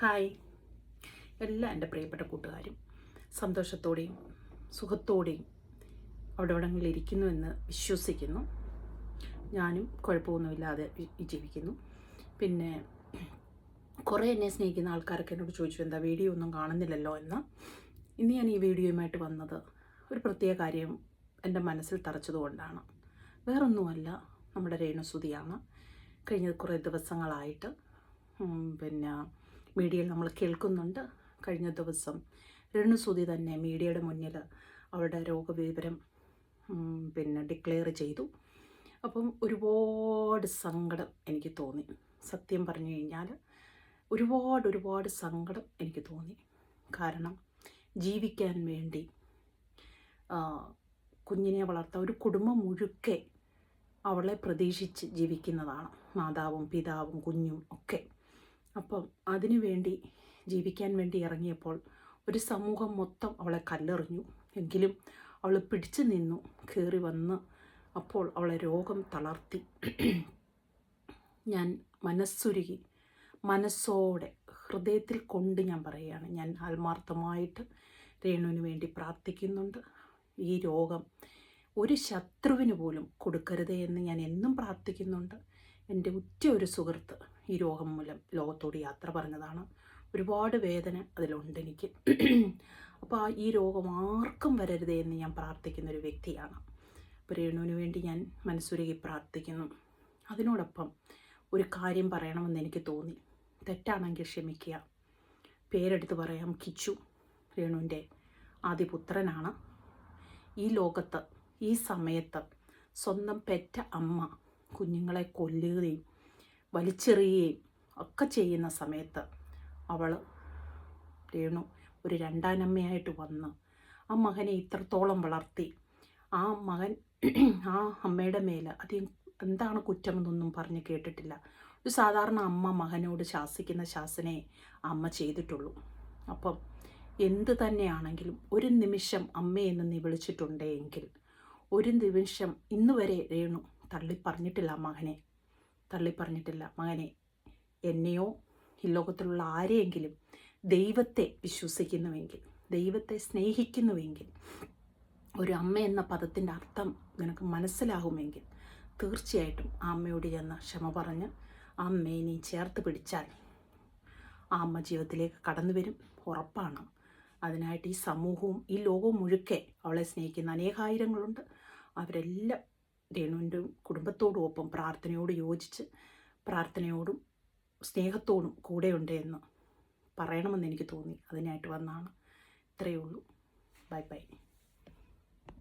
Hi എല്ലാ എൻ്റെ പ്രിയപ്പെട്ട കൂട്ടുകാരും സന്തോഷത്തോടെയും സുഖത്തോടെയും അവിടെവിടെങ്ങളിൽ ഇരിക്കുന്നുവെന്ന് വിശ്വസിക്കുന്നു. ഞാനും കുഴപ്പമൊന്നുമില്ലാതെ ജീവിക്കുന്നു. പിന്നെ കുറേ എന്നെ സ്നേഹിക്കുന്ന ആൾക്കാരൊക്കെ എന്നോട് ചോദിച്ചു, എന്താ വീഡിയോ ഒന്നും കാണുന്നില്ലല്ലോ എന്ന്. ഇന്ന് ഞാൻ ഈ വീഡിയോയുമായിട്ട് വന്നത് ഒരു പ്രത്യേക കാര്യം എൻ്റെ മനസ്സിൽ തറച്ചതുകൊണ്ടാണ്. വേറൊന്നുമല്ല, നമ്മുടെ രേണുസുതിയാണ്. കഴിഞ്ഞ കുറേ ദിവസങ്ങളായിട്ട് പിന്നെ മീഡിയയിൽ നമ്മൾ കേൾക്കുന്നുണ്ട്. കഴിഞ്ഞ ദിവസം രേണുസുതി തന്നെ മീഡിയയുടെ മുന്നിൽ അവരുടെ രോഗവിവരം ഡിക്ലെയർ ചെയ്തു. അപ്പം ഒരുപാട് സങ്കടം എനിക്ക് തോന്നി. സത്യം പറഞ്ഞു കഴിഞ്ഞാൽ ഒരുപാട് സങ്കടം എനിക്ക് തോന്നി. കാരണം ജീവിക്കാൻ വേണ്ടി കുഞ്ഞിനെ വളർത്താൻ ഒരു കുടുംബം മുഴുക്കെ അവളെ പ്രതീക്ഷിച്ച് ജീവിക്കുന്നതാണ്, മാതാവും പിതാവും കുഞ്ഞും ഒക്കെ. അപ്പം അതിനു വേണ്ടി ജീവിക്കാൻ വേണ്ടി ഇറങ്ങിയപ്പോൾ ഒരു സമൂഹം മൊത്തം അവളെ കല്ലെറിഞ്ഞു. എങ്കിലും അവൾ പിടിച്ചു നിന്നു, കയറി വന്ന്. അപ്പോൾ അവളെ രോഗം തളർത്തി. ഞാൻ മനസ്സുരുകി, മനസ്സോടെ ഹൃദയത്തിൽ കൊണ്ട് ഞാൻ പറയുകയാണ്, ഞാൻ ആത്മാർത്ഥമായിട്ട് രേണുവിന് വേണ്ടി പ്രാർത്ഥിക്കുന്നുണ്ട്. ഈ രോഗം ഒരു ശത്രുവിന് പോലും കൊടുക്കരുതേ എന്ന് ഞാൻ എന്നും പ്രാർത്ഥിക്കുന്നുണ്ട്. എൻ്റെ ഉറ്റ ഒരു സുഹൃത്ത് ഈ രോഗം മൂലം ലോകത്തോട് യാത്ര പറഞ്ഞതാണ്. ഒരുപാട് വേദന അതിലുണ്ട് എനിക്ക്. അപ്പോൾ ഈ രോഗം ആർക്കും വരരുതേ എന്ന് ഞാൻ പ്രാർത്ഥിക്കുന്ന ഒരു വ്യക്തിയാണ്. അപ്പോൾ രേണുവിന് വേണ്ടി ഞാൻ മനസ്സുരുകി പ്രാർത്ഥിക്കുന്നു. അതിനോടൊപ്പം ഒരു കാര്യം പറയണമെന്ന് എനിക്ക് തോന്നി. തെറ്റാണെങ്കിൽ ക്ഷമിക്കുക. പേരെടുത്ത് പറയാം, കിച്ചു രേണുവിൻ്റെ ആദ്യപുത്രനാണ്. ഈ ലോകത്ത് ഈ സമയത്ത് സ്വന്തം പെറ്റ അമ്മ കുഞ്ഞുങ്ങളെ കൊല്ലുകയും വലിച്ചെറിയുകയും ഒക്കെ ചെയ്യുന്ന സമയത്ത് അവൾ രേണു ഒരു രണ്ടാനമ്മയായിട്ട് വന്ന് ആ മകനെ ഇത്രത്തോളം വളർത്തി. ആ മകൻ ആ അമ്മയുടെ മേൽ എന്താണ് കുറ്റമെന്നൊന്നും പറഞ്ഞ് കേട്ടിട്ടില്ല. ഒരു സാധാരണ അമ്മ മകനോട് ശാസിക്കുന്ന ശാസനയെ അമ്മ ചെയ്തിട്ടുള്ളൂ. അപ്പം എന്ത് തന്നെയാണെങ്കിലും ഒരു നിമിഷം അമ്മയെന്ന് നീ വിളിച്ചിട്ടുണ്ടെങ്കിൽ, ഒരു നിമിഷം ഇന്ന് വരെ രേണു തള്ളിപ്പറഞ്ഞിട്ടില്ല മകനെ. മകനെ, എന്നെയോ ഈ ലോകത്തിലുള്ള ആരെയെങ്കിലും ദൈവത്തെ വിശ്വസിക്കുന്നുവെങ്കിൽ, ദൈവത്തെ സ്നേഹിക്കുന്നുവെങ്കിൽ, ഒരു അമ്മ എന്ന പദത്തിൻ്റെ അർത്ഥം നിനക്ക് മനസ്സിലാകുമെങ്കിൽ തീർച്ചയായിട്ടും ആ അമ്മയോട് ചെന്ന് ക്ഷമ പറഞ്ഞ് ആ അമ്മയെ നീ ചേർത്ത് പിടിച്ചാൽ ആ അമ്മ ജീവിതത്തിലേക്ക് കടന്നു വരും, ഉറപ്പാണ്. അതിനായിട്ട് ഈ സമൂഹവും ഈ ലോകവും മുഴുക്കെ അവളെ സ്നേഹിക്കുന്ന അനേകായിരങ്ങളുണ്ട്. അവരെല്ലാം രേണുവിൻ്റെ കുടുംബത്തോടും ഒപ്പം പ്രാർത്ഥനയോട് യോജിച്ച്, പ്രാർത്ഥനയോടും സ്നേഹത്തോടും കൂടെയുണ്ട് എന്ന് പറയണമെന്ന് എനിക്ക് തോന്നി. അതിനായിട്ട് വന്നാണ്. ഇത്രയേ ഉള്ളൂ. Bye bye.